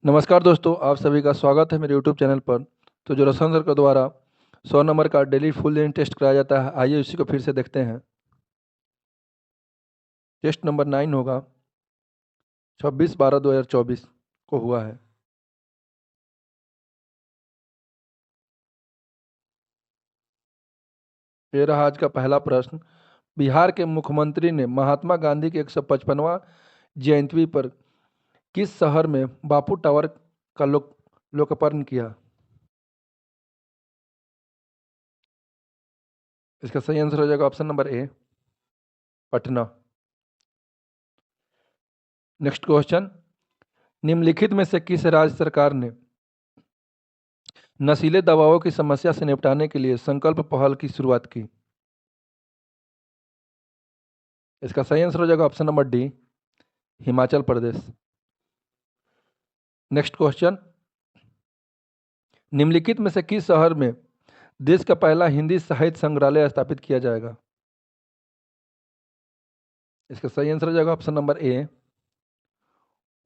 नमस्कार दोस्तों, आप सभी का स्वागत है मेरे यूट्यूब चैनल पर। तो जो रसन सर के द्वारा 100 नंबर का डेली फुल लेंथ टेस्ट कराया जाता है, आइए उसी को फिर से देखते हैं। टेस्ट नंबर 9 होगा, 26/12/2024 को हुआ है। ये रहा आज का पहला प्रश्न। बिहार के मुख्यमंत्री ने महात्मा गांधी के 155वां जयंती पर किस शहर में बापू टावर का लोकार्पण किया? इसका सही आंसर हो जाएगा ऑप्शन नंबर ए, पटना। Next question. निम्नलिखित में से किस राज्य सरकार ने नशीले दवाओं की समस्या से निपटाने के लिए संकल्प पहल की शुरुआत की? इसका सही आंसर हो जाएगा option number D, Himachal Pradesh. Next question. निम्नलिखित में से किस शहर में देश का पहला हिंदी साहित्य संग्रहालय स्थापित किया जाएगा? इसका सही आंसर हो जाएगा ऑप्शन नंबर ए,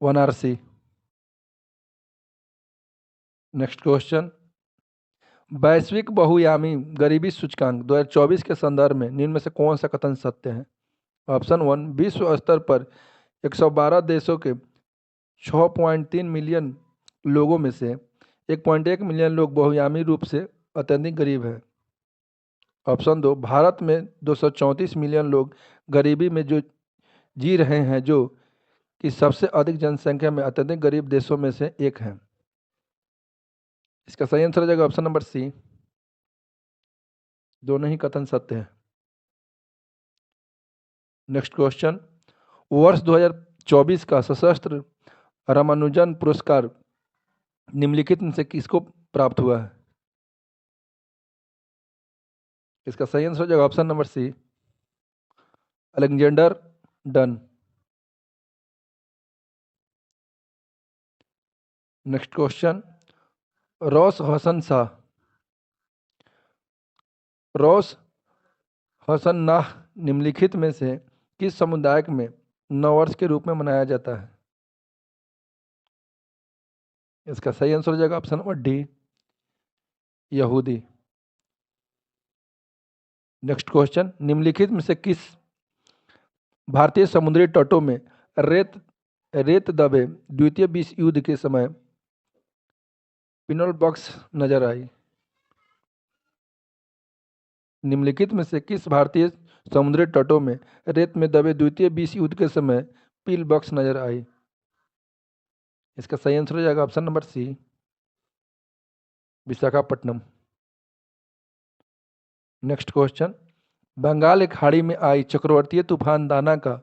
वाराणसी। Next question. वैश्विक बहुआयामी गरीबी सूचकांक 2024 के संदर्भ में निम्न में से कौन सा कथन सत्य है? ऑप्शन वन, विश्व स्तर पर 112 देशों के 6.3 मिलियन लोगों में से 1.1 मिलियन लोग बहुआयामी रूप से अत्यधिक गरीब हैं। ऑप्शन दो, भारत में 234 मिलियन लोग गरीबी में जो जी रहे हैं, जो कि सबसे अधिक जनसंख्या में अत्यधिक गरीब देशों में से एक है। इसका सही आंसर हो जाएगा ऑप्शन नंबर सी, दोनों ही कथन सत्य है। Next question. वर्ष 2024 का सशस्त्र रामानुजन पुरस्कार निम्नलिखित में से किसको प्राप्त हुआ है? इसका सही आंसर हो जाएगा option number C, Alexander Dunn. Next question. रौस हसन शाह, रौस हसन नाह निम्नलिखित में से किस समुदाय में नववर्ष के रूप में मनाया जाता है? इसका सही आंसर हो जाएगा ऑप्शन नंबर डी, यहूदी। Next question. निम्नलिखित में से किस भारतीय समुद्री तटों में रेत रेत दबे द्वितीय विश्व युद्ध के समय पिनल बॉक्स नजर आई? निम्नलिखित में से किस भारतीय समुद्री तटों में रेत में दबे द्वितीय विश्व युद्ध के समय पील बॉक्स नजर आई? इसका सही आंसर हो जाएगा option number C, Visakhapatnam. Next question. Bengal की खाड़ी में आई चक्रवातीय तूफान दाना का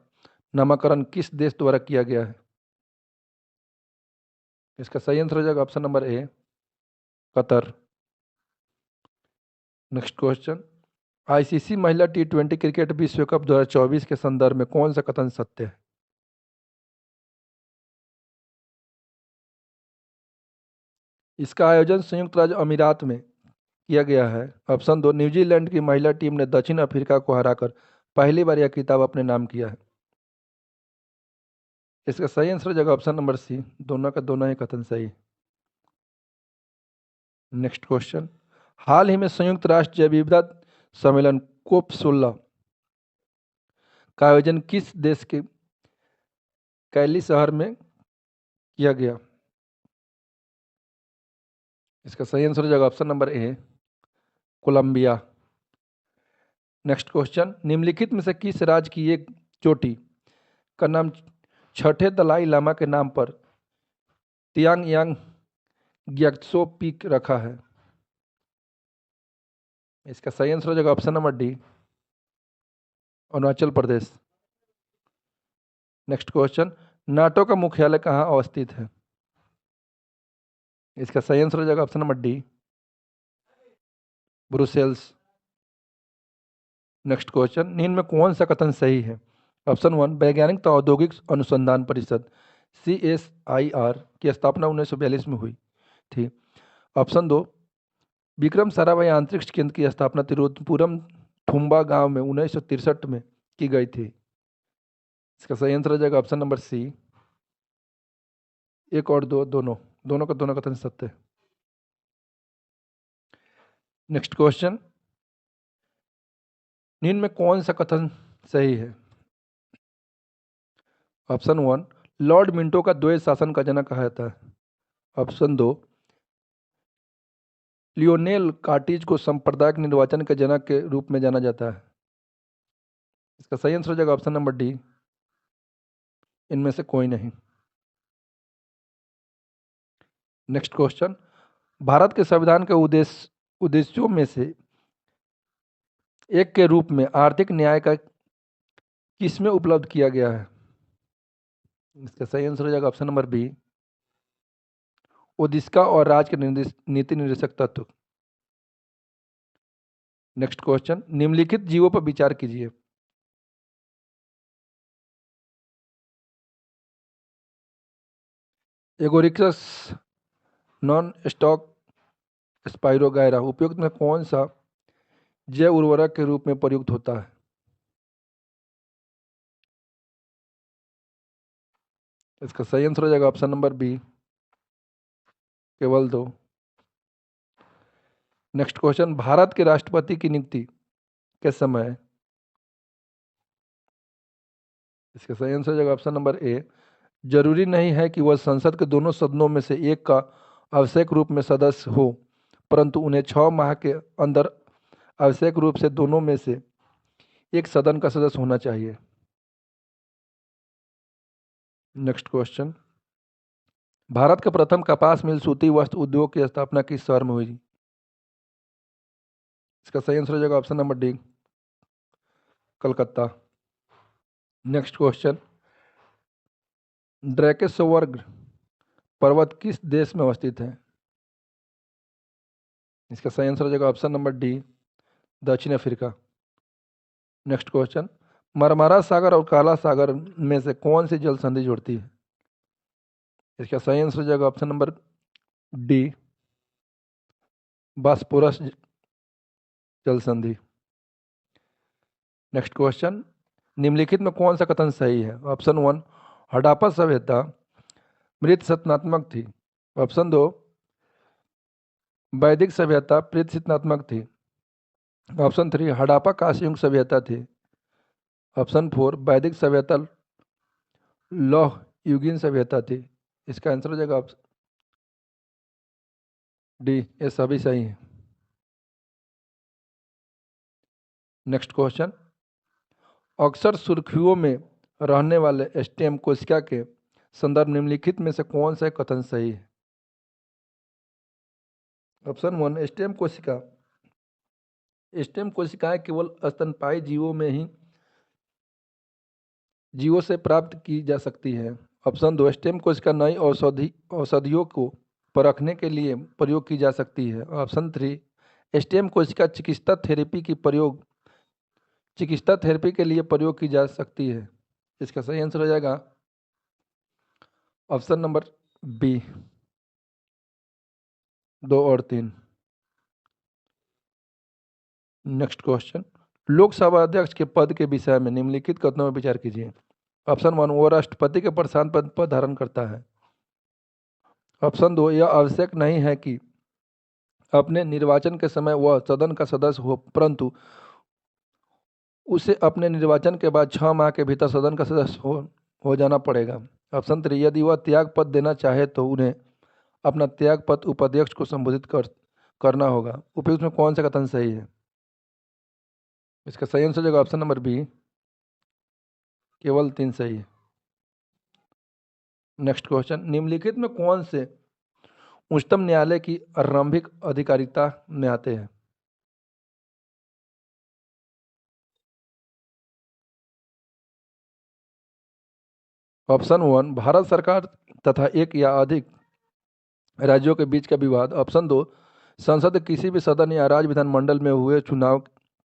नामकरण किस देश द्वारा किया गया है? इसका सही आंसर हो जाएगा ऑप्शन नंबर ए, कतर। Next question. आईसीसी महिला T20 क्रिकेट विश्व कप 2024 के संदर्भ में कौन सा कथन सत्य है? इसका आयोजन संयुक्त राज्य अमीरात में किया गया है। ऑप्शन दो, न्यूजीलैंड की महिला टीम ने दक्षिण अफ्रीका को हराकर पहली बार यह खिताब अपने नाम किया है। इसका सही आंसर हो जाएगा ऑप्शन नंबर सी, दोनों का दोनों ही कथन सही। Next question. हाल ही में संयुक्त राष्ट्र जैव विविधता सम्मेलन COP16 का आयोजन किस देश के कैली शहर में किया गया? इसका सही आंसर हो जाएगा option number A, Colombia. Next question. निम्नलिखित में से किस राज्य की एक चोटी का नाम छठे दलाई लामा के नाम पर तियांग यांग ग्यात्सो पीक रखा है? इसका सही आंसर हो जाएगा option number D, Arunachal Pradesh. Next question. NATO का मुख्यालय कहाँ अवस्थित है? इसका सही आंसर हो जाएगा option number D, Brussels. Next question. निम्न में कौन सा कथन सही है? ऑप्शन वन, वैज्ञानिक तथा औद्योगिक अनुसंधान परिषद CSIR की स्थापना 1942 में हुई थी। ऑप्शन दो, विक्रम साराभाई अंतरिक्ष केंद्र की स्थापना तिरुवनंतपुरम थुम्बा गांव में 1963 में की गई थी। इसका सही आंसर हो जाएगा ऑप्शन नंबर सी, एक और दो, दोनों दोनों का दोनों कथन सत्य है। नेक्स्ट क्वेश्चन, निम्न में कौन सा कथन सही है? ऑप्शन 1, लॉर्ड मिंटो का द्वैध शासन का जनक कहा जाता है। ऑप्शन 2, लियोनेल कार्टिज को सांप्रदायिक निर्वाचन के जनक के रूप में जाना जाता है। इसका सही आंसर हो जाएगा ऑप्शन नंबर डी, इनमें से कोई नहीं। नेक्स्ट क्वेश्चन, भारत के संविधान के उद्देश्यों में से एक के रूप में आर्थिक न्याय का किसमें उपलब्ध किया गया है? इसका सही आंसर हो जाएगा ऑप्शन नंबर बी, उद्देश्य और राज्य के नीति निर्देशक तत्व। नेक्स्ट क्वेश्चन, निम्नलिखित जीवों पर विचार कीजिए। एगोरिकस नॉन स्टॉक स्पाइरोगायरा उपयुक्त में कौन सा जैव उर्वरक के रूप में प्रयुक्त होता है? इसका सही आंसर हो जाएगा ऑप्शन नंबर बी, केवल 2। नेक्स्ट क्वेश्चन, भारत के राष्ट्रपति की नियुक्ति किस समय है? इसका सही आंसर हो जाएगा ऑप्शन नंबर ए, जरूरी नहीं है कि वह संसद के दोनों सदनों में से एक का आवश्यक रूप में सदस्य हो, परंतु उन्हें 6 माह के अंदर आवश्यक रूप से दोनों में से एक सदन का सदस्य होना चाहिए। नेक्स्ट क्वेश्चन, भारत का प्रथम कपास मिल सूती वस्त्र उद्योग की स्थापना किस शहर में हुई? इसका सही आंसर हो जाएगा option number D, Calcutta. Next question, Drakensberg पर्वत किस देश में अवस्थित है? इसका सही आंसर हो जाएगा ऑप्शन नंबर डी, दक्षिण अफ्रीका। नेक्स्ट क्वेश्चन, मरमरा सागर और काला सागर में से कौन सी जल संधि जुड़ती है? इसका सही आंसर हो जाएगा ऑप्शन नंबर डी, बास्पोरस जल संधि। नेक्स्ट क्वेश्चन, निम्नलिखित में कौन सा कथन सही है? ऑप्शन 1, हड़प्पा सभ्यता मृत संरचनात्मक थी। ऑप्शन 2, वैदिक सभ्यता मृत संरचनात्मक थी। ऑप्शन 3, हड़प्पा कांस्य युग सभ्यता थी। ऑप्शन 4, वैदिक सभ्यता लौह युगीन सभ्यता थी। इसका आंसर हो जाएगा ऑप्शन डी, ये सभी सही है। नेक्स्ट क्वेश्चन, अक्सर सुर्खियों में रहने वाले स्टेम कोशिका के संदर्भ निम्नलिखित में से कौन सा कथन सही है? ऑप्शन 1, स्टेम कोशिकाएं केवल स्तनपायी जीवों से प्राप्त की जा सकती है। ऑप्शन 2, स्टेम कोशिका नई औषधियों को परखने के लिए प्रयोग की जा सकती है। ऑप्शन 3, स्टेम कोशिका चिकित्सा थेरेपी के लिए प्रयोग की जा सकती है। इसका सही आंसर हो जाएगा ऑप्शन नंबर बी, 2 और 3। नेक्स्ट क्वेश्चन, लोकसभा अध्यक्ष के पद के विषय में निम्नलिखित कथनों पर विचार कीजिए। ऑप्शन 1, वो राष्ट्रपति के प्रधान पद पर धारण करता है। ऑप्शन 2, यह आवश्यक नहीं है कि अपने निर्वाचन के समय वह सदन का सदस्य हो, परंतु उसे अपने निर्वाचन के बाद 6 माह के भीतर सदन का सदस्य हो जाना पड़ेगा। ऑप्शन 3, यदि वह त्याग पद देना चाहे तो उन्हें अपना त्याग पत्र उपाध्यक्ष को संबोधित करना होगा। उपयुक्त में कौन सा कथन सही है? इसका सही आंसर हो जाएगा ऑप्शन नंबर बी, केवल 3 सही है। नेक्स्ट क्वेश्चन, निम्नलिखित में कौन से उच्चतम न्यायालय की आरंभिक अधिकारिता में आते हैं? ऑप्शन 1, भारत सरकार तथा एक या अधिक राज्यों के बीच का विवाद। ऑप्शन 2, संसद के किसी भी सदन या राज्य विधानमंडल में हुए चुनाव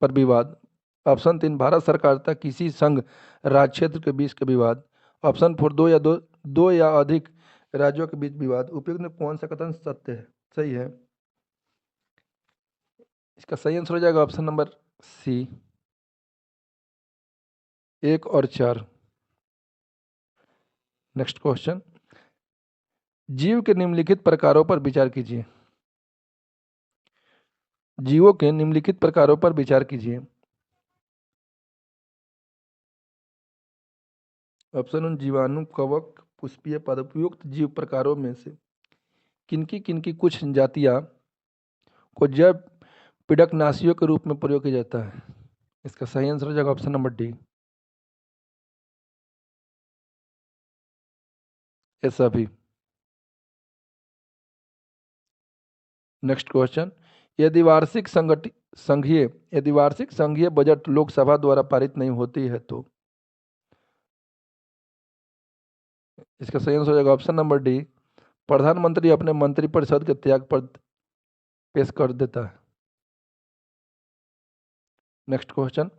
पर विवाद। ऑप्शन 3, भारत सरकार तथा किसी संघ राज्य क्षेत्र के बीच का विवाद। ऑप्शन 4, दो या अधिक राज्यों के बीच विवाद। उपयुक्त में कौन सा कथन सत्य है, सही है? इसका सही आंसर हो जाएगा ऑप्शन नंबर सी, 1 और 4। नेक्स्ट क्वेश्चन, जीव के निम्नलिखित प्रकारों पर विचार कीजिए। जीवों के निम्नलिखित प्रकारों पर विचार कीजिए। ऑप्शन 1 जीवाणु, कवक, पुष्पीय पद। उपयुक्त जीव प्रकारों में से किनकी कुछ जातियां को जैव पीड़कनाशियों के रूप में प्रयोग किया जाता है? इसका सही आंसर हो जाएगा ऑप्शन नंबर डी, ये सभी। नेक्स्ट क्वेश्चन, यदि वार्षिक संघीय बजट लोकसभा द्वारा पारित नहीं होती है तो? इसका सही आंसर हो जाएगा ऑप्शन नंबर डी, प्रधानमंत्री अपने मंत्रिपरिषद के त्याग पर पेश कर देता है। नेक्स्ट क्वेश्चन,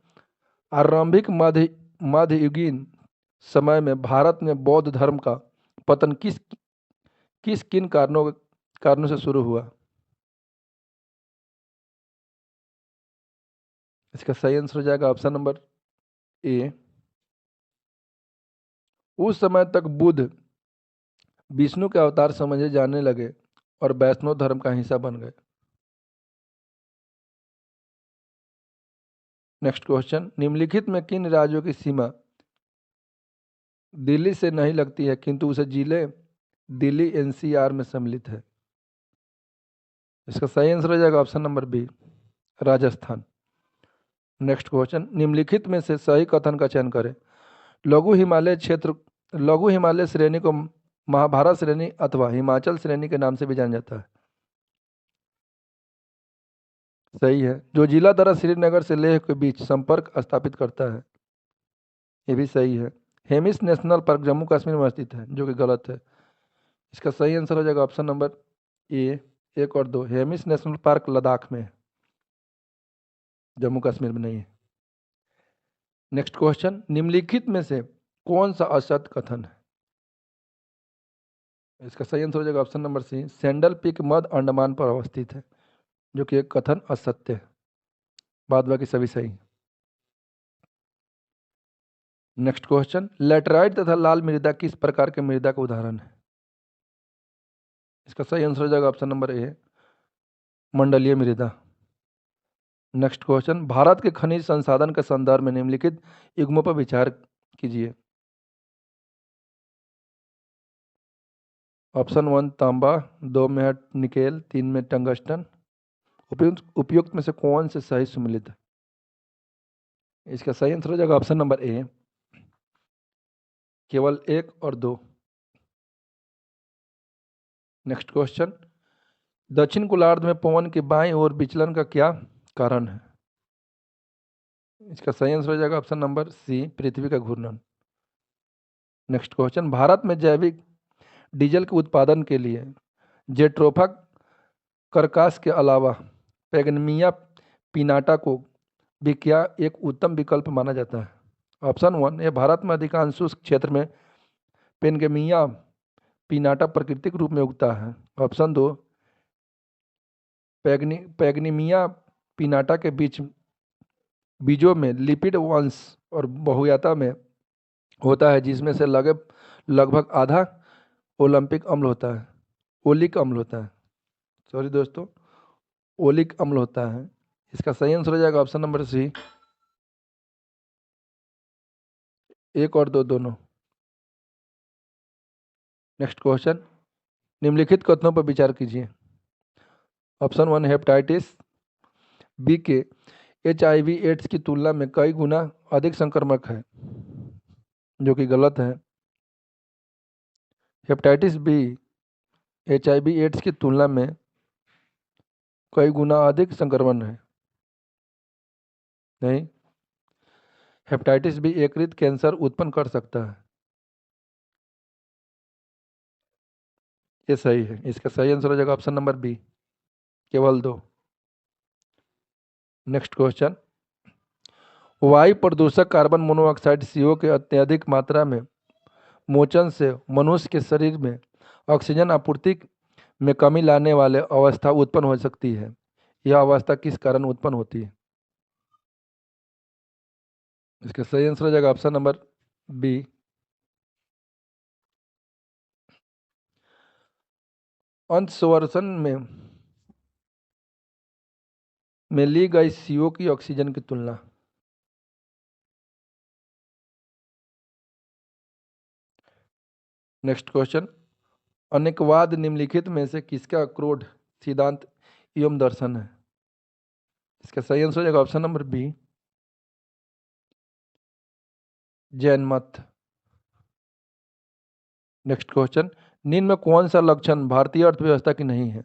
आरंभिक मध्ययुगीन समय में भारत में बौद्ध धर्म का पतन किन कारणों से शुरू हुआ? इसका सही आंसर हो जाएगा ऑप्शन नंबर ए, उस समय तक बुद्ध विष्णु के अवतार समझे जाने लगे और वैष्णव धर्म का हिस्सा बन गए। नेक्स्ट क्वेश्चन, निम्नलिखित में किन राज्यों की सीमा दिल्ली से नहीं लगती है किंतु उसे जिले दिल्ली एनसीआर में सम्मिलित है? इसका सही आंसर हो जाएगा option number B, Rajasthan. Next question, निम्नलिखित में से सही कथन का चयन करें। लघु हिमालय श्रेणी को महाभारत श्रेणी अथवा हिमाचल श्रेणी के नाम से भी जाना जाता है। सही है। जो जिला दरा श्रीनगर से लेह के बीच संपर्क स्थापित करता है, ये भी सही है। हेमिस नेशनल पार्क जम्मू कश्मीर में स्थित है, जो कि गलत है। इसका सही आंसर हो जाएगा ऑप्शन नंबर ए, 1 और 2। हेमिस नेशनल पार्क लद्दाख में है, जम्मू कश्मीर में नहीं है। नेक्स्ट क्वेश्चन, निम्नलिखित में से कौन सा असत्य कथन है? इसका सही आंसर हो जाएगा option number C, Saddle Peak मध्य अंडमान पर अवस्थित है, जो कि एक कथन असत्य है। बाद बाकी सभी सही। नेक्स्ट क्वेश्चन, लेटराइट तथा लाल मृदा किस प्रकार के मृदा का उदाहरण है? इसका सही आंसर हो जाएगा ऑप्शन नंबर ए, मंडलीय मृदा। नेक्स्ट क्वेश्चन, भारत के खनिज संसाधन के संदर्भ में निम्नलिखित युग्मों पर विचार कीजिए। ऑप्शन 1 तांबा, 2 में है निकेल, 3 में टंगस्टन। उपयुक्त में से कौन से सही सम्मिलित है? इसका सही आंसर हो जाएगा ऑप्शन नंबर ए, केवल 1 और 2। नेक्स्ट क्वेश्चन, दक्षिण गोलार्ध में पवन के बाईं ओर विचलन का क्या कारण है? इसका सही आंसर हो जाएगा ऑप्शन नंबर सी, पृथ्वी का घूर्णन। नेक्स्ट क्वेश्चन, भारत में जैविक डीजल के उत्पादन के लिए जेट्रोफा करकास के अलावा पैगनमिया पिनाटा को भी क्या एक उत्तम विकल्प माना जाता है? ऑप्शन 1, यह भारत में अधिकांश शुष्क क्षेत्र में पेनगेमिया पिनाटा प्राकृतिक रूप में उगता है। ऑप्शन 2, पैगनीमिया पिनाटा के बीजों में लिपिड वंश और बहुयाता में होता है, जिसमें से लगभग आधा ओलंपिक अम्ल होता है ओलिक अम्ल होता है सॉरी दोस्तों, ओलिक अम्ल होता है। इसका सही आंसर हो जाएगा ऑप्शन नंबर सी, 1 और 2 दोनों। नेक्स्ट क्वेश्चन, निम्नलिखित कथनों पर विचार कीजिए। ऑप्शन 1, हेपेटाइटिस बी के HIV एड्स की तुलना में कई गुना अधिक संक्रामक है, जो कि गलत है। हेपेटाइटिस बी HIV एड्स की तुलना में कई गुना अधिक संक्रमण है। नहीं, हेपेटाइटिस बी यकृत कैंसर उत्पन्न कर सकता है। ये सही है। इसका सही आंसर हो जाएगा ऑप्शन नंबर बी, केवल 2। नेक्स्ट क्वेश्चन, वायु प्रदूषक कार्बन मोनोऑक्साइड CO के अत्यधिक मात्रा में मोचन से मनुष्य के शरीर में ऑक्सीजन आपूर्ति में कमी लाने वाले अवस्था उत्पन्न हो सकती है। यह अवस्था किस कारण उत्पन्न होती है? इसका सही आंसर हो जाएगा ऑप्शन नंबर बी, अंशवर्षण में ली गई CO की ऑक्सीजन की तुलना। नेक्स्ट क्वेश्चन, अनेकवाद निम्नलिखित में से किसका क्रोध सिद्धांत एवं दर्शन है? इसका सही आंसर हो जाएगा ऑप्शन नंबर बी, जैन मत। नेक्स्ट क्वेश्चन, निम्न में कौन सा लक्षण भारतीय अर्थव्यवस्था की नहीं है?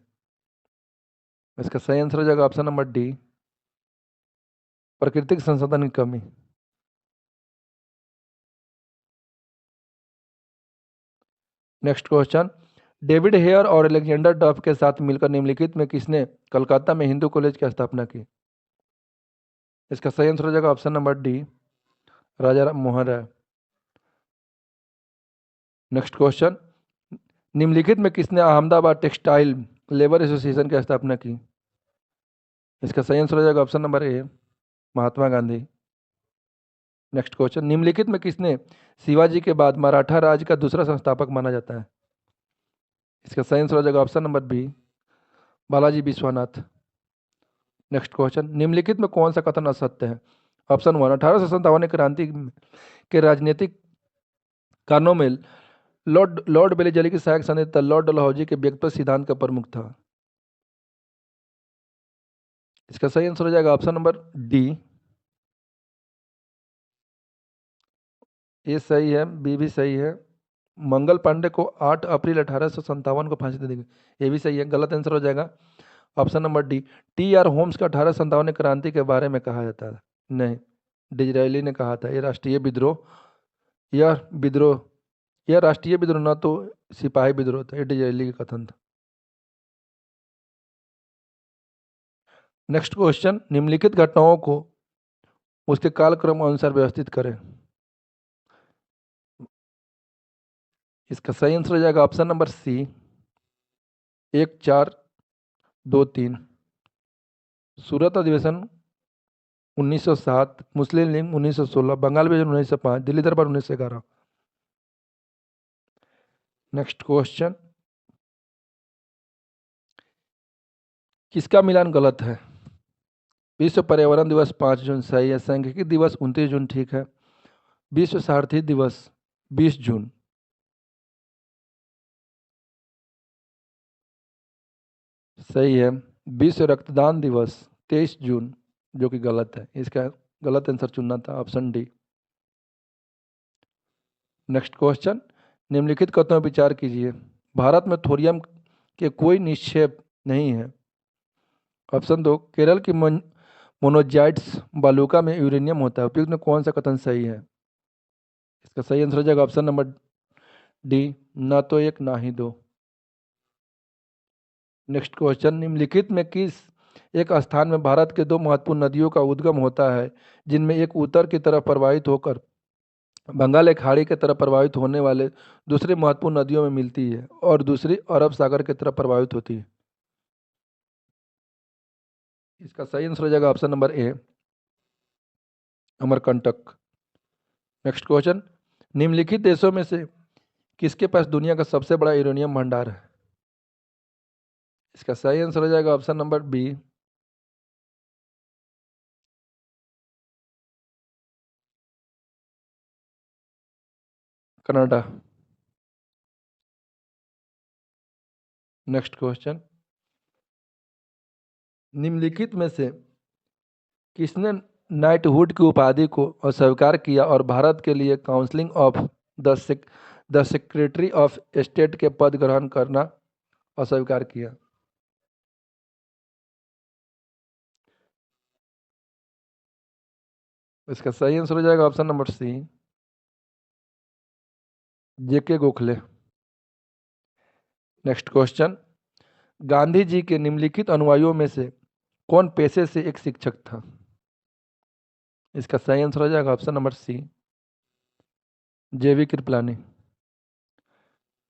इसका सही आंसर हो जाएगा ऑप्शन नंबर डी, प्राकृतिक संसाधन की कमी। नेक्स्ट क्वेश्चन, डेविड हेयर और अलेक्जेंडर डफ के साथ मिलकर निम्नलिखित में किसने कलकत्ता में हिंदू कॉलेज की स्थापना की? इसका सही आंसर हो जाएगा ऑप्शन नंबर डी, राजा राम मोहन राय। नेक्स्ट क्वेश्चन, निम्नलिखित में किसने अहमदाबाद टेक्सटाइल लेबर एसोसिएशन की स्थापना की? इसका सही आंसर हो जाएगा ऑप्शन नंबर ए, महात्मा गांधी। नेक्स्ट क्वेश्चन, निम्नलिखित में किसने शिवाजी के बाद मराठा राज्य का दूसरा संस्थापक माना जाता है? इसका सही आंसर हो जाएगा option number B, Balaji Vishwanath. Next question, निम्नलिखित में कौन सा कथन असत्य है? ऑप्शन 1, 1857 क्रांति के राजनीतिक कारणों में लॉर्ड बेलीजली की सहायक संदेशता लॉर्ड डलहौजी के व्यक्तित्व सिद्धांत का प्रमुख था। इसका सही आंसर हो जाएगा ऑप्शन नंबर डी, ए सही है, बी भी सही है। मंगल पांडे को 8 अप्रैल 1857 को फांसी दे दी गई, ये भी सही है। गलत आंसर हो जाएगा option number D, TR Holmes का 1857 क्रांति के बारे में कहा जाता है। नहीं, डिजरायली ने कहा था। ये राष्ट्रीय विद्रोह, यह राष्ट्रीय विद्रोह न तो सिपाही विद्रोह था, ये डिजरायली का कथन था। नेक्स्ट क्वेश्चन, निम्नलिखित घटनाओं को उसके कालक्रम अनुसार व्यवस्थित करें। इसका सही आंसर हो जाएगा ऑप्शन नंबर सी, 1, 4, 2, 3। सूरत अधिवेशन 1907, मुस्लिम लीग 1916, बंगाल विभाजन 1905, दिल्ली दरबार 1911। नेक्स्ट क्वेश्चन, किसका मिलान गलत है? विश्व पर्यावरण दिवस 5 जून सही है, सांख्यिकी दिवस 29 जून ठीक है, विश्व सारथी दिवस 20 जून। सही है, विश्व रक्तदान दिवस 23 जून, जो कि गलत है। इसका गलत आंसर चुनना था ऑप्शन डी। नेक्स्ट क्वेश्चन, निम्नलिखित कथनों पर विचार कीजिए। भारत में थोरियम के कोई निक्षेप नहीं है। ऑप्शन 2, केरल की मोनोजाइट्स बालुका में यूरेनियम होता है। उपयुक्त में कौन सा कथन सही है? इसका सही आंसर हो जाएगा ऑप्शन नंबर डी, ना तो 1 ना ही 2। नेक्स्ट क्वेश्चन, निम्नलिखित में किस एक स्थान में भारत के 2 महत्वपूर्ण नदियों का उद्गम होता है, जिनमें एक उत्तर की तरफ प्रवाहित होकर बंगाल खाड़ी की तरफ प्रवाहित होने वाले दूसरी महत्वपूर्ण नदियों में मिलती है और दूसरी अरब सागर की तरफ प्रवाहित होती है? इसका सही आंसर हो जाएगा ऑप्शन नंबर ए, अमरकंटक। नेक्स्ट क्वेश्चन, निम्नलिखित देशों में से किसके पास दुनिया का सबसे बड़ा यूरेनियम भंडार है? इसका सही आंसर हो जाएगा option number B, Canada. Next question, निम्नलिखित में से किसने नाइटहुड की उपाधि को अस्वीकार किया और भारत के लिए counselling of the secretary of state के पद ग्रहण करना अस्वीकार किया? इसका सही आंसर हो जाएगा option number C, JK Gokhale. Next question, Gandhi ji के निम्नलिखित अनुयायियों में से कौन पेशे से एक शिक्षक था? इसका सही आंसर हो जाएगा option number C, JV Kripalani.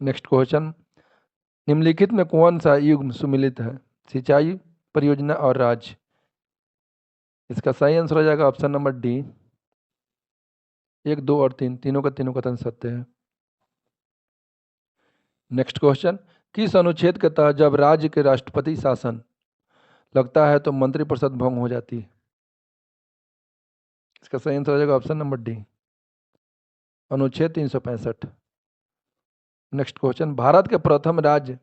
Next question, निम्नलिखित में कौन सा युग्म सुमिलित है? सिंचाई, परियोजना और राज्य। इसका सही आंसर हो जाएगा ऑप्शन नंबर डी, 1, 2 और 3, तीनों का तीनों कथन सत्य है। नेक्स्ट क्वेश्चन, किस अनुच्छेद के तहत जब राज्य के राष्ट्रपति शासन लगता है तो मंत्रिपरिषद भंग हो जाती है? इसका सही आंसर हो जाएगा ऑप्शन नंबर डी, अनुच्छेद 365। नेक्स्ट क्वेश्चन, भारत के प्रथम राज्य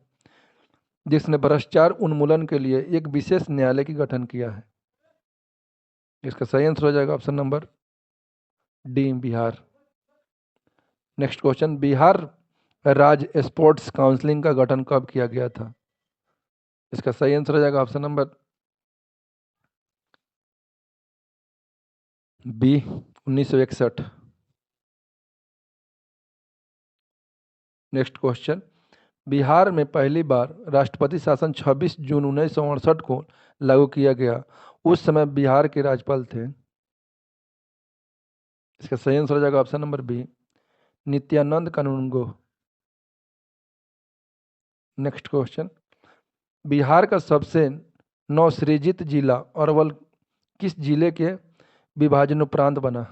जिसने भ्रष्टाचार उन्मूलन के लिए एक विशेष न्यायालय की गठन किया है? इसका सही आंसर हो जाएगा option number D, Bihar. Next question, Bihar राज्य स्पोर्ट्स काउंसिलिंग का गठन कब किया गया था? इसका सही आंसर हो जाएगा option number B, 1961। Next question, Bihar में पहली बार राष्ट्रपति शासन 26 जून 1968 को लागू किया गया, उस समय बिहार के राज्यपाल थे? इसका सही आंसर हो जाएगा ऑप्शन नंबर बी, नित्यानंद कानूनगो। नेक्स्ट क्वेश्चन, बिहार का सबसे नवसृजित जिला अरवल किस जिले के विभाजन उपरांत बना?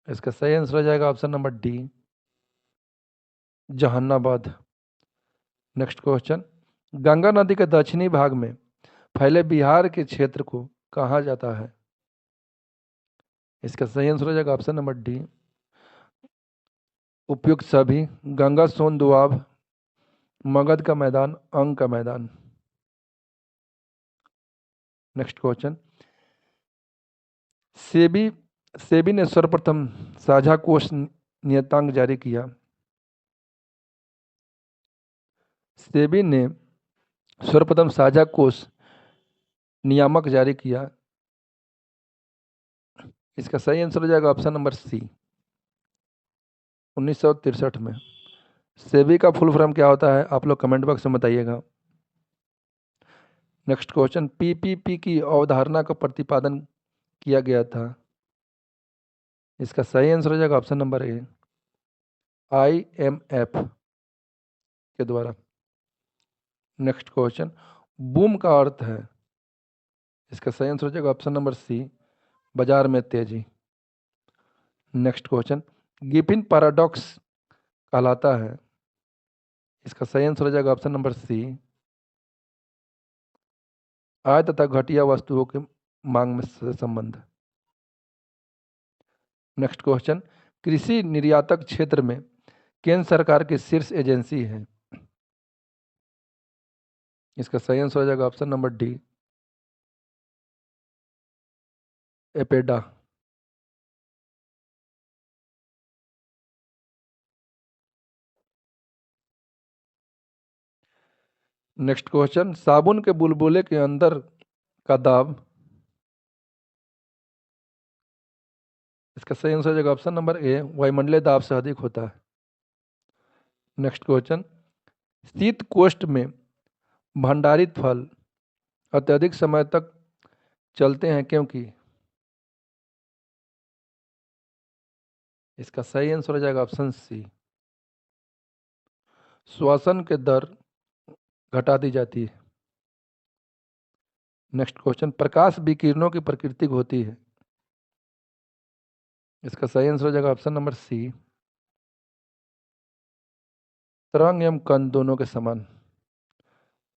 इसका सही आंसर हो जाएगा option number D, Jehanabad. Next question, Ganga नदी के दक्षिणी भाग में फैले बिहार के क्षेत्र को कहा जाता है? इसका सही आंसर हो जाएगा ऑप्शन नंबर डी, उपयुक्त सभी, गंगा सोन दोआब, मगध का मैदान, अंग का मैदान। नेक्स्ट क्वेश्चन, सेबी ने सर्वप्रथम साझा कोष नियतांक जारी किया? सेबी ने सर्वप्रथम साझा कोष नियामक जारी किया? इसका सही आंसर हो जाएगा ऑप्शन नंबर सी, 1963 में। सेबी का फुल फॉर्म क्या होता है आप लोग कमेंट बॉक्स में बताइएगा। नेक्स्ट क्वेश्चन, पीपीपी की अवधारणा का प्रतिपादन किया गया था? इसका सही आंसर हो जाएगा ऑप्शन नंबर ए, IMF के द्वारा। नेक्स्ट क्वेश्चन, बूम का अर्थ है? इसका सही आंसर हो जाएगा ऑप्शन नंबर सी, बाजार में तेजी। नेक्स्ट क्वेश्चन, गिफिन पैराडॉक्स कहलाता है? इसका सही आंसर हो जाएगा ऑप्शन नंबर सी, आय तथा घटिया वस्तुओं के मांग में से संबंध। नेक्स्ट क्वेश्चन, कृषि निर्यातक क्षेत्र में केंद्र सरकार की शीर्ष एजेंसी है? इसका सही आंसर हो जाएगा option number D, APEDA. Next question, साबुन के बुलबुले के अंदर का दाब? इसका सही आंसर हो जाएगा ऑप्शन नंबर ए, वायुमंडलीय दाब से अधिक होता है। नेक्स्ट क्वेश्चन, शीत कोष्ठ में भंडारित फल अत्यधिक समय तक चलते हैं क्योंकि? इसका सही आंसर हो जाएगा ऑप्शन सी, श्वसन के दर घटा दी जाती है। नेक्स्ट क्वेश्चन, प्रकाश विकिरणों की प्रकृति होती है? इसका सही आंसर हो जाएगा ऑप्शन नंबर सी, तरंग एवं कण दोनों के समान।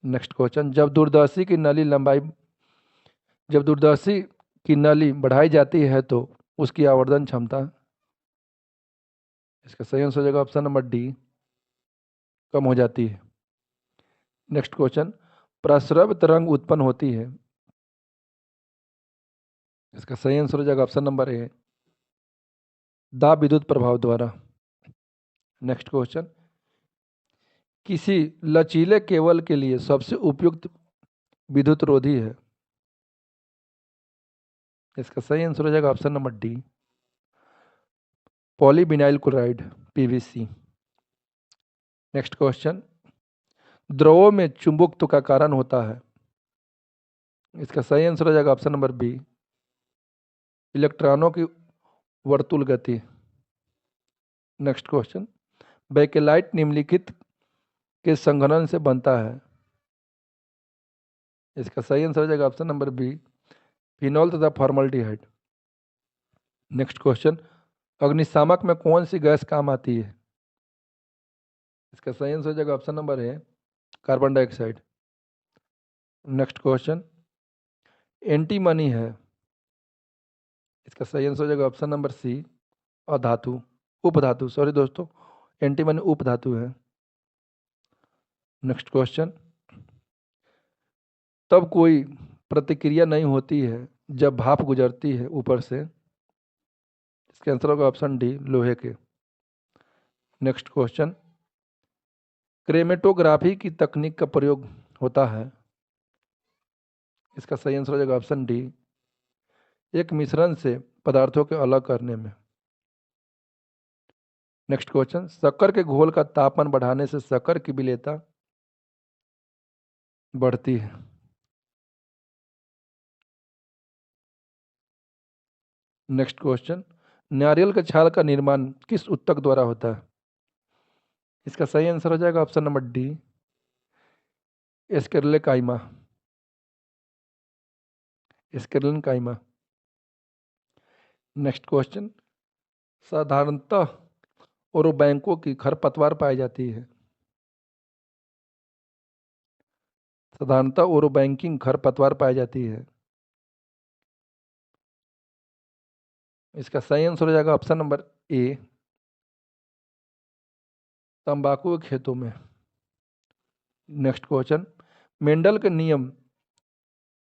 नेक्स्ट क्वेश्चन, जब दूरदर्शी की नली बढ़ाई जाती है तो उसकी आवर्धन क्षमता? इसका सही आंसर हो जाएगा ऑप्शन नंबर डी, कम हो जाती है। नेक्स्ट क्वेश्चन, प्रस्रव तरंग उत्पन्न होती है? इसका सही आंसर हो जाएगा ऑप्शन नंबर ए, दाब विद्युत प्रभाव द्वारा। नेक्स्ट क्वेश्चन, किसी लचीले केबल के लिए सबसे उपयुक्त विद्युत रोधी है? इसका सही आंसर हो जाएगा option number D, polyvinyl chloride, PVC। Next question, द्रवों में चुंबकत्व का कारण होता है? इसका सही आंसर हो जाएगा ऑप्शन नंबर बी, इलेक्ट्रॉनों की वर्तुल गति। नेक्स्ट क्वेश्चन, बेकेलाइट निम्नलिखित के संघनन से बनता है? इसका सही आंसर हो जाएगा ऑप्शन नंबर बी, फिनॉल तथा फॉर्मल्डिहाइड। नेक्स्ट क्वेश्चन, अग्निशामक में कौन सी गैस काम आती है? इसका सही आंसर हो जाएगा ऑप्शन नंबर ए carbon dioxide. Next question, anti money है, इसका सही आंसर हो जाएगा ऑप्शन नंबर सी अधातु, उपधातु, सॉरी दोस्तों, एंटी मनी उपधातु है। नेक्स्ट क्वेश्चन, तब कोई प्रतिक्रिया नहीं होती है जब भाप गुजरती है ऊपर से, इसका आंसर होगा ऑप्शन डी लोहे के। नेक्स्ट क्वेश्चन, क्रेमेटोग्राफी की तकनीक का प्रयोग होता है, इसका सही आंसर हो जाएगा ऑप्शन डी एक मिश्रण से पदार्थों के अलग करने में। नेक्स्ट क्वेश्चन, शक्कर के घोल का तापमान बढ़ाने से शक्कर की विलेयता बढ़ती है। नेक्स्ट क्वेश्चन, नारियल के छाल का निर्माण किस ऊतक द्वारा होता है, इसका सही आंसर हो जाएगा option number D sclerenchyma, sclerenchyma. Next question, साधारणतः ओरोबैंकों की खरपतवार पाई जाती है, साधारणतः ओरोबैंकिंग खरपतवार पाई जाती है, इसका सही आंसर हो जाएगा ऑप्शन नंबर ए तंबाकू के खेतों में। नेक्स्ट क्वेश्चन, मेंडल के नियम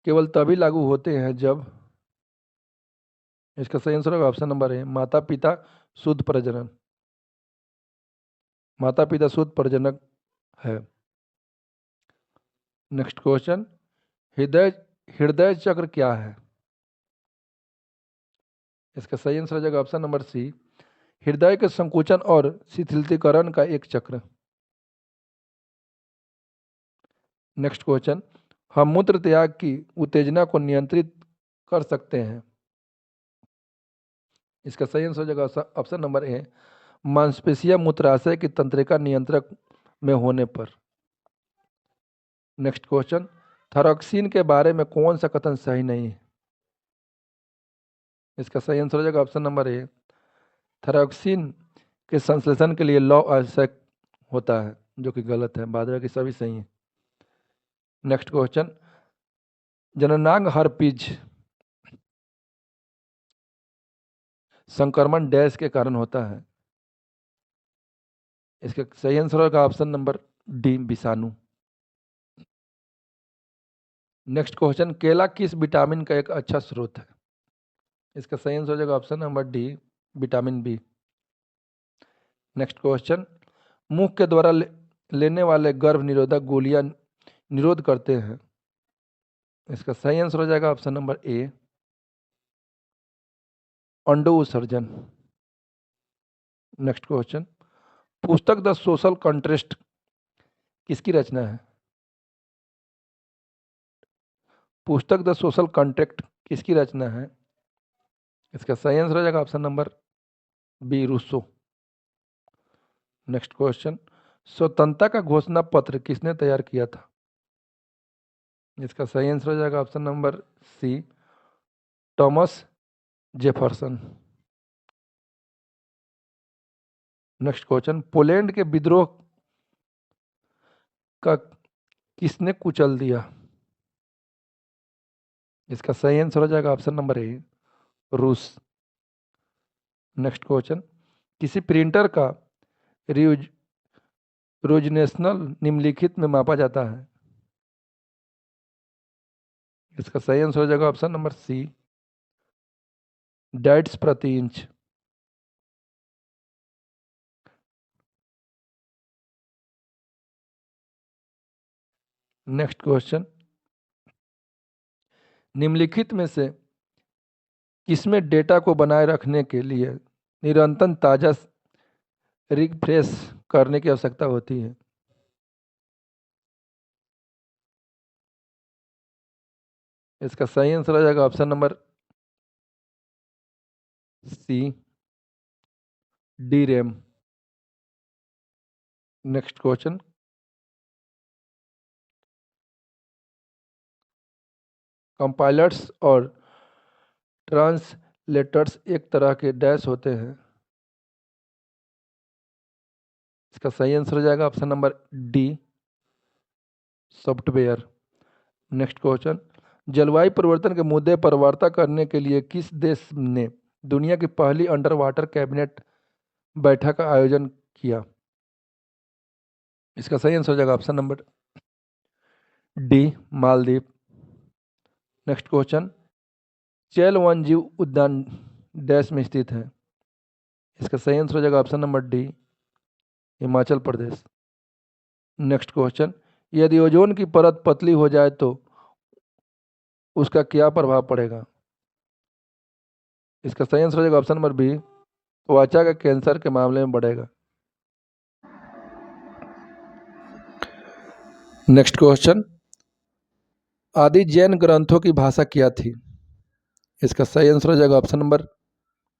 केवल तभी लागू होते हैं जब, इसका सही आंसर होगा ऑप्शन नंबर ए माता पिता शुद्ध प्रजनन, माता पिता शुद्ध प्रजनक है। नेक्स्ट क्वेश्चन, हृदय हृदय चक्र क्या है, इसका सही आंसर हो जाएगा ऑप्शन नंबर सी हृदय के संकुचन और शिथिलीकरण का एक चक्र। नेक्स्ट क्वेश्चन, हम मूत्र त्याग की उत्तेजना को नियंत्रित कर सकते हैं, इसका सही आंसर हो जाएगा ऑप्शन नंबर ए मांसपेशियां मूत्राशय की तंत्रिका नियंत्रक में होने पर। नेक्स्ट क्वेश्चन, थायरॉक्सिन के बारे में कौन सा कथन सही नहीं है, इसका सही आंसर हो जाएगा ऑप्शन नंबर ए थायरॉक्सिन के संश्लेषण के लिए लौ आवश्यक होता है, जो कि गलत है, बाद बाकी सभी सही है। नेक्स्ट क्वेश्चन, जननांग हर्पीज संक्रमण डैश के कारण होता है, इसका सही आंसर होगा ऑप्शन नंबर डी विषाणु। नेक्स्ट क्वेश्चन, केला किस विटामिन का एक अच्छा स्रोत है, इसका सही आंसर हो जाएगा option number D vitamin B. Next question, मुंह के द्वारा लेने वाले गर्भ निरोधक गोलियां निरोध करते हैं, इसका सही आंसर हो जाएगा ऑप्शन नंबर ए अंडो उत्सर्जन। नेक्स्ट क्वेश्चन, पुस्तक द सोशल कॉन्ट्रैस्ट किसकी रचना है, पुस्तक द सोशल कॉन्ट्रैक्ट किसकी रचना है, इसका सही आंसर हो जाएगा option number B Rousseau. Next question, स्वतंत्रता का घोषणा पत्र किसने तैयार किया था, इसका सही आंसर हो जाएगा option number C Thomas Jefferson. Next question, Poland के विद्रोह का किसने कुचल दिया, इसका सही आंसर हो जाएगा ऑप्शन नंबर ए रूस। नेक्स्ट क्वेश्चन, किसी प्रिंटर का रोजनेशनल निम्नलिखित में मापा जाता है, इसका सही आंसर हो जाएगा ऑप्शन नंबर सी डाइट्स प्रति इंच। नेक्स्ट क्वेश्चन, निम्नलिखित में से किसमें डेटा को बनाए रखने के लिए निरंतर ताजा रिफ्रेश करने की आवश्यकता होती है, इसका सही आंसर हो जाएगा option number C D RAM. Next question, compilers और ट्रांसलेटर्स एक तरह के डैश होते हैं, इसका सही आंसर हो जाएगा option number D, software. Next question, जलवायु परिवर्तन के मुद्दे पर वार्ता करने के लिए किस देश ने दुनिया की पहली अंडर वाटर कैबिनेट बैठक का आयोजन किया? इसका सही आंसर हो जाएगा option number D, Maldives. Next question, Chail वन्यजीव उद्यान डैश में स्थित है? इसका सही आंसर हो जाएगा option number D, Himachal Pradesh. Next question, यदि ओजोन की परत पतली हो जाए तो उसका क्या प्रभाव पड़ेगा? इसका सही आंसर हो जाएगा ऑप्शन नंबर बी, त्वचा के कैंसर के मामले में बढ़ेगा। नेक्स्ट क्वेश्चन, आदि जैन ग्रंथों की भाषा क्या थी? इसका सही आंसर हो जाएगा ऑप्शन नंबर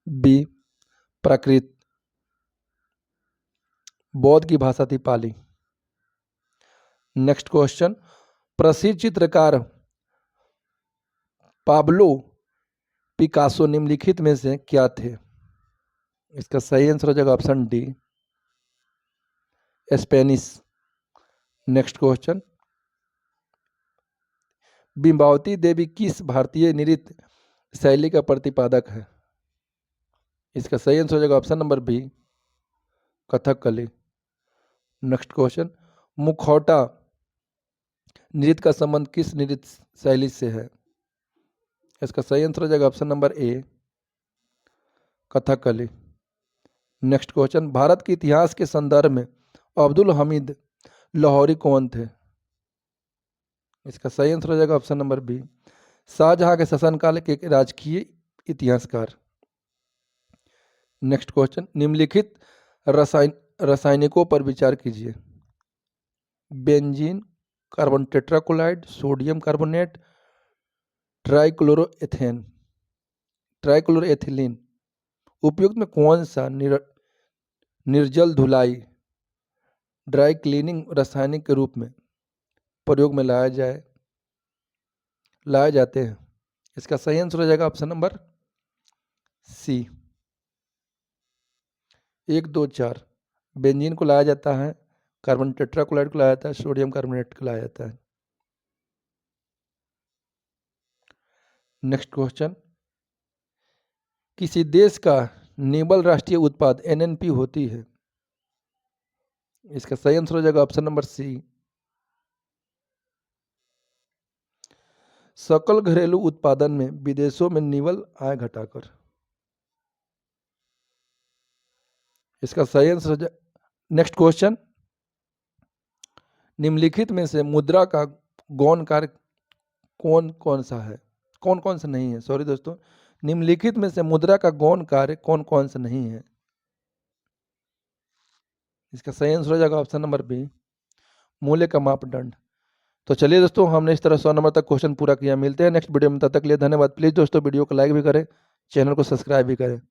बी, प्राकृत। बौद्ध की भाषा थी पाली। नेक्स्ट क्वेश्चन, प्रसिद्ध चित्रकार पाब्लो पिकासो निम्नलिखित में से क्या थे? इसका सही आंसर हो जाएगा option D, Spanish. Next question, Bimbavati Devi किस भारतीय नृत्य शैली का प्रतिपादक है? इसका सही आंसर हो जाएगा option number B, Kathakali. Next question, मुखौटा नृत्य का संबंध किस नृत्य शैली से है? इसका सही आंसर हो जाएगा ऑप्शन नंबर ए, कथकली। नेक्स्ट क्वेश्चन, भारत के इतिहास के संदर्भ में अब्दुल हमीद लाहौरी कौन थे? इसका सही आंसर हो जाएगा ऑप्शन नंबर बी, शाहजहां के शासनकाल के एक राजकीय इतिहासकार। नेक्स्ट क्वेश्चन, निम्नलिखित रासायनिकों पर विचार कीजिए। Benzene, carbon tetrachloride, sodium carbonate, trichloroethane, trichloroethylene उपयुक्त में कौन सा निर्जल धुलाई ड्राई क्लीनिंग रासायनिक के रूप में प्रयोग में लाए जाते हैं? इसका सही आंसर हो जाएगा ऑप्शन नंबर सी, 1, 2, 4। बेंजीन को लाया जाता है, कार्बन टेट्राक्लोराइड को लाया जाता है, सोडियम कार्बोनेट को लाया जाता है। नेक्स्ट क्वेश्चन, किसी देश का नेबल राष्ट्रीय उत्पाद एनएनपी होती है? इसका सही आंसर हो जाएगा ऑप्शन नंबर सी, सकल घरेलू उत्पादन में विदेशों में निवल आय घटाकर। इसका सही आंसर हो जाए। नेक्स्ट क्वेश्चन, निम्नलिखित में से मुद्रा का गौण कार्य कौन कौन सा है? कौन कौन सा नहीं है, सॉरी दोस्तों, निम्नलिखित में से मुद्रा का गौण कार्य कौन कौन सा नहीं है? इसका सही आंसर हो जाएगा ऑप्शन नंबर बी, मूल्य का मापदंड। तो चलिए दोस्तों, हमने इस तरह 100 नंबर तक क्वेश्चन पूरा किया। मिलते हैं नेक्स्ट वीडियो में, तब तक के लिए धन्यवाद। प्लीज़ दोस्तों वीडियो को लाइक भी करें, चैनल को सब्सक्राइब भी करें।